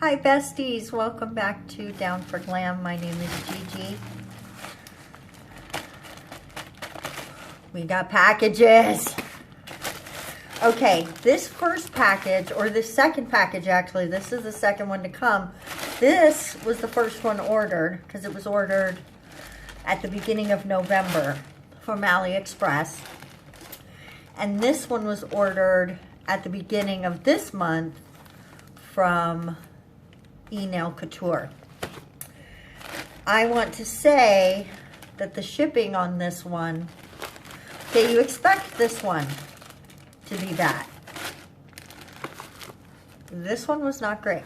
Hi besties, welcome back to Down for Glam. My name is Gigi. We got packages. Okay, this first package, or this second package actually, this is the second one to come. This was the first one ordered because it was ordered at the beginning of November from Aliexpress. And this one was ordered at the beginning of this month from Couture. I want to say that the shipping on this one, okay, you expect this one to be bad. This one was not great.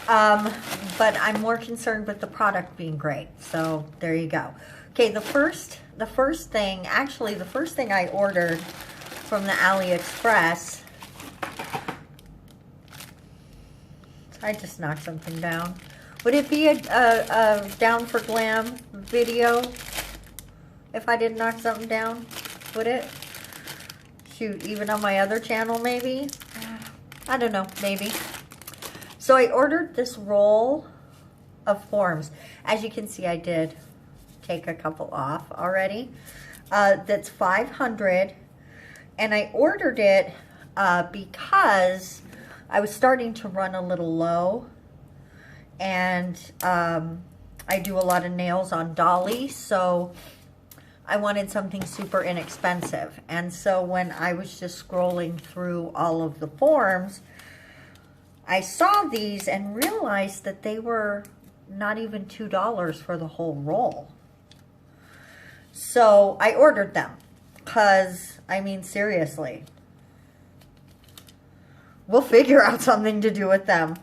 But I'm more concerned with the product being great. So there you go. Okay, the first thing I ordered from the AliExpress, I just knocked something down. Would it be a Down for Glam video if I didn't knock something down? Would it? Shoot, even on my other channel maybe? I don't know, maybe. So I ordered this roll of forms. As you can see, I did take a couple off already. That's 500, and I ordered it because I was starting to run a little low, and I do a lot of nails on Dolly, so I wanted something super inexpensive. And so when I was just scrolling through all of the forms, I saw these and realized that they were not even $2 for the whole roll. So I ordered them because, I mean, seriously, we'll figure out something to do with them.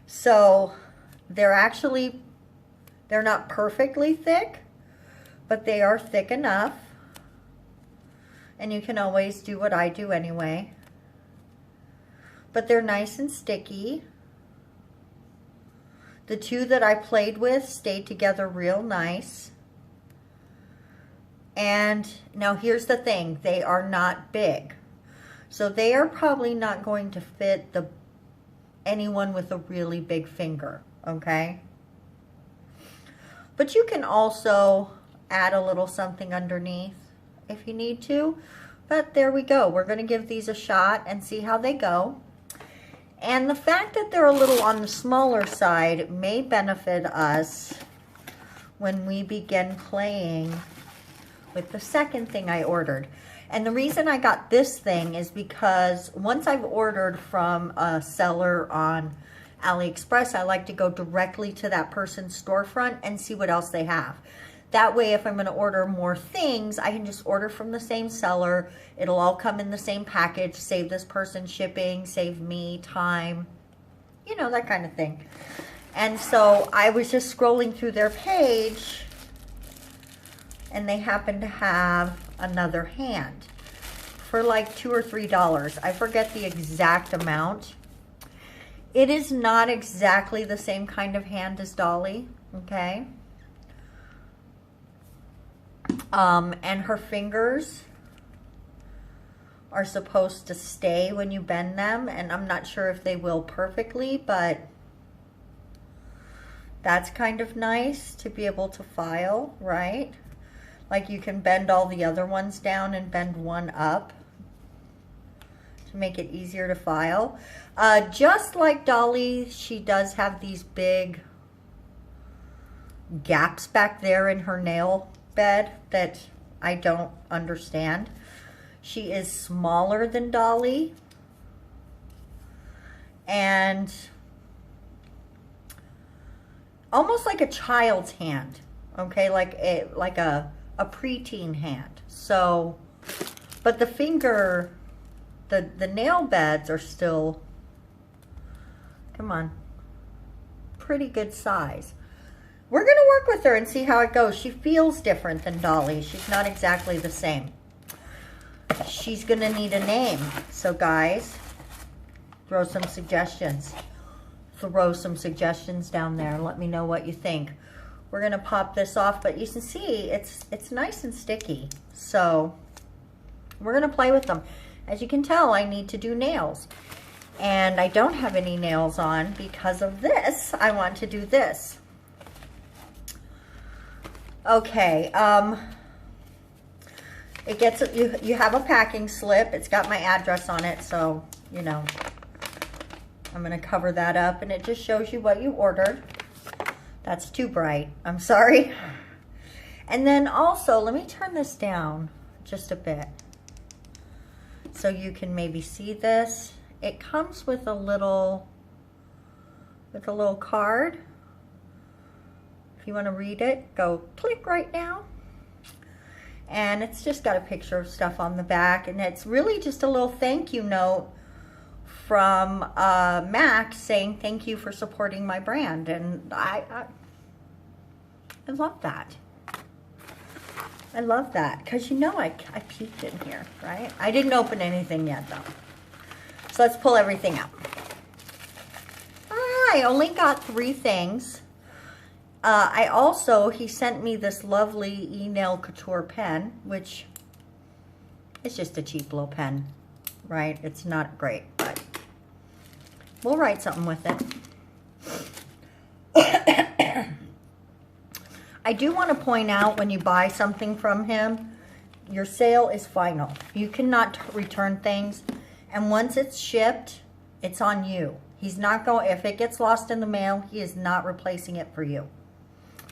So they're not perfectly thick, but they are thick enough. And you can always do what I do anyway. But they're nice and sticky. The two that I played with stayed together real nice. And now here's the thing, they are not big. So they are probably not going to fit anyone with a really big finger, okay? But you can also add a little something underneath if you need to. But there we go. We're going to give these a shot and see how they go. And the fact that they're a little on the smaller side may benefit us when we begin playing with the second thing I ordered. And the reason I got this thing is because once I've ordered from a seller on AliExpress, I like to go directly to that person's storefront and see what else they have. That way, if I'm going to order more things, I can just order from the same seller. It'll all come in the same package, save this person shipping, save me time, you know, that kind of thing. And so I was just scrolling through their page, and they happen to have another hand for like $2 or $3. I forget the exact amount. It is not exactly the same kind of hand as Dolly, okay? And her fingers are supposed to stay when you bend them, and I'm not sure if they will perfectly, but that's kind of nice to be able to file, right? Like you can bend all the other ones down and bend one up to make it easier to file. Just like Dolly, she does have these big gaps back there in her nail bed that I don't understand. She is smaller than Dolly, and almost like a child's hand, okay, like a preteen hand. So, but the finger, the nail beds are still, come on, pretty good size. We're going to work with her and see how it goes. She feels different than Dolly. She's not exactly the same. She's going to need a name. So guys, throw some suggestions. Throw some suggestions down there and let me know what you think. We're going to pop this off, but you can see it's nice and sticky. So we're going to play with them. As you can tell, I need to do nails. And I don't have any nails on because of this. I want to do this. Okay, it gets, you have a packing slip. It's got my address on it, so, you know, I'm gonna cover that up, and it just shows you what you ordered. That's too bright, I'm sorry. And then also, let me turn this down just a bit so you can maybe see this. It comes with a little card. If you want to read it, go click right now. And it's just got a picture of stuff on the back, and it's really just a little thank you note from Mac saying thank you for supporting my brand. And I love that. I love that, because you know I peeked in here, right? I didn't open anything yet though. So let's pull everything out. I only got 3 things. He sent me this lovely e-nail Couture pen, which is just a cheap little pen, right? It's not great, but we'll write something with it. I do want to point out, when you buy something from him, your sale is final. You cannot return things, and once it's shipped, it's on you. He's not going, if it gets lost in the mail, he is not replacing it for you.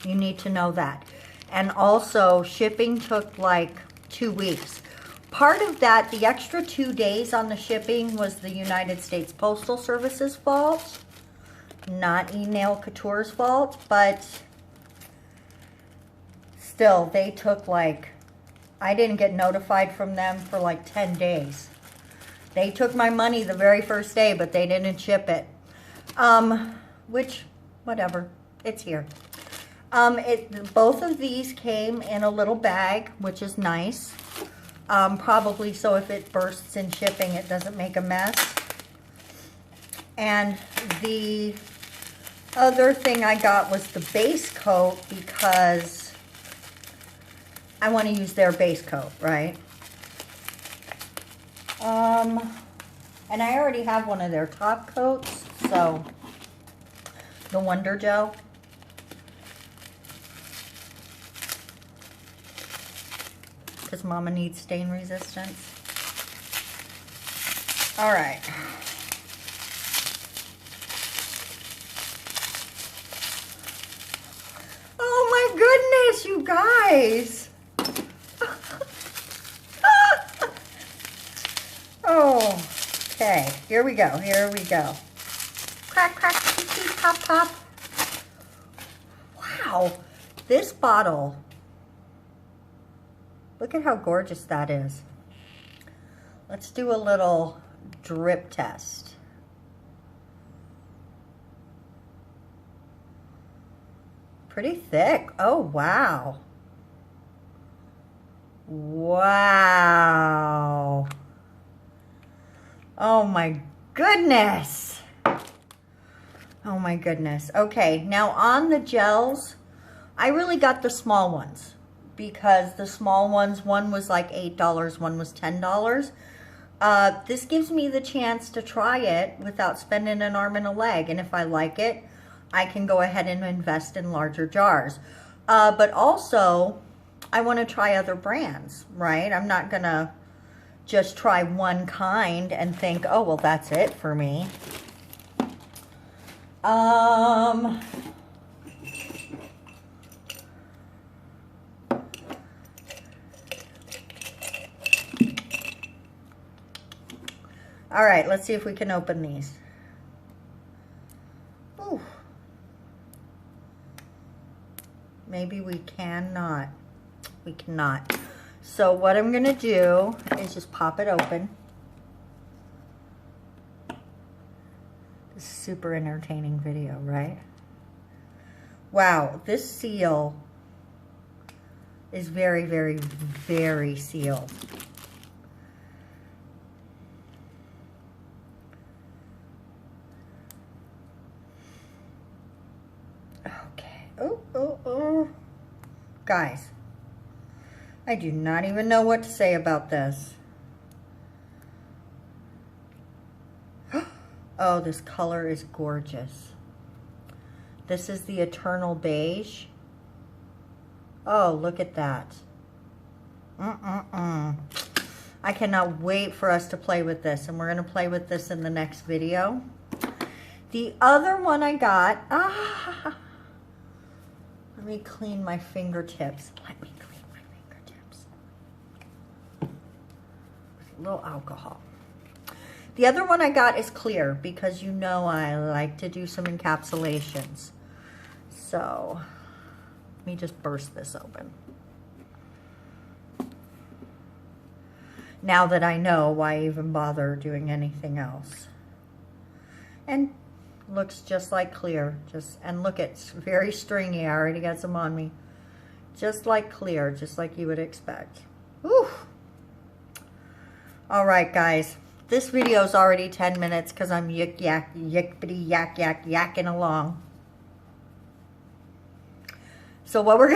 You need to know that. And also, shipping took like 2 weeks. Part of that, the extra 2 days on the shipping, was the United States Postal Service's fault, not e-nail Couture's fault, but still, they took like, I didn't get notified from them for like 10 days. They took my money the very first day, but they didn't ship it. Which, whatever, it's here. Both of these came in a little bag, which is nice. Probably so if it bursts in shipping, it doesn't make a mess. And the other thing I got was the base coat, because I want to use their base coat, right? And I already have one of their top coats, so the Wonder Gel. Because Mama needs stain resistance. All right. Oh my goodness, you guys. Oh, okay, here we go, here we go. Crack, crack, pop, pop. Wow, this bottle, look at how gorgeous that is. Let's do a little drip test. Pretty thick, oh wow. Wow. Oh my goodness. Oh my goodness. Okay, now on the gels, I really got the small ones, because the small ones, one was like $8, one was $10. This gives me the chance to try it without spending an arm and a leg, and if I like it, I can go ahead and invest in larger jars. But also, I want to try other brands, right? I'm not gonna just try one kind and think, oh, well, that's it for me. All right, let's see if we can open these. Ooh. Maybe we cannot. We cannot. So what I'm gonna do is just pop it open. This is a super entertaining video, right? Wow, this seal is very, very, very sealed. Okay. Oh, oh, oh. Guys, I do not even know what to say about this. Oh, this color is gorgeous. This is the Eternal Beige. Oh, look at that. I cannot wait for us to play with this, and we're going to play with this in the next video. The other one I got, let me clean my fingertips. Let me clean my fingertips. A little alcohol. The other one I got is clear because you know I like to do some encapsulations. So let me just burst this open. Now that I know why even bother doing anything else. And looks just like clear. And look, it's very stringy. I already got some on me. Just like clear, just like you would expect. Whew. All right, guys. This video is already 10 minutes because I'm yakking along. So what we're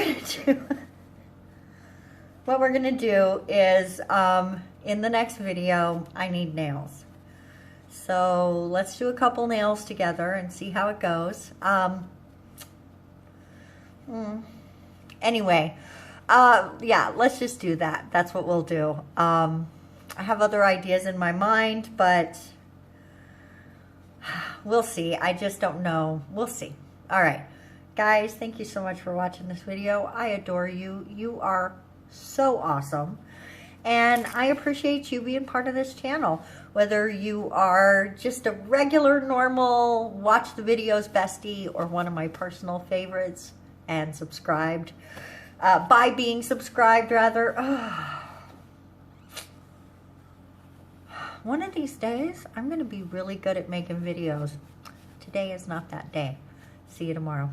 gonna do, is in the next video, I need nails. So let's do a couple nails together and see how it goes. Anyway, yeah, let's just do that. That's what we'll do. I have other ideas in my mind, but we'll see. I just don't know. We'll see. All right, guys, thank you so much for watching this video. I adore you. You are so awesome. And I appreciate you being part of this channel. Whether you are just a regular, normal, watch the videos bestie, or one of my personal favorites and subscribed, by being subscribed, rather. One of these days, I'm going to be really good at making videos. Today is not that day. See you tomorrow.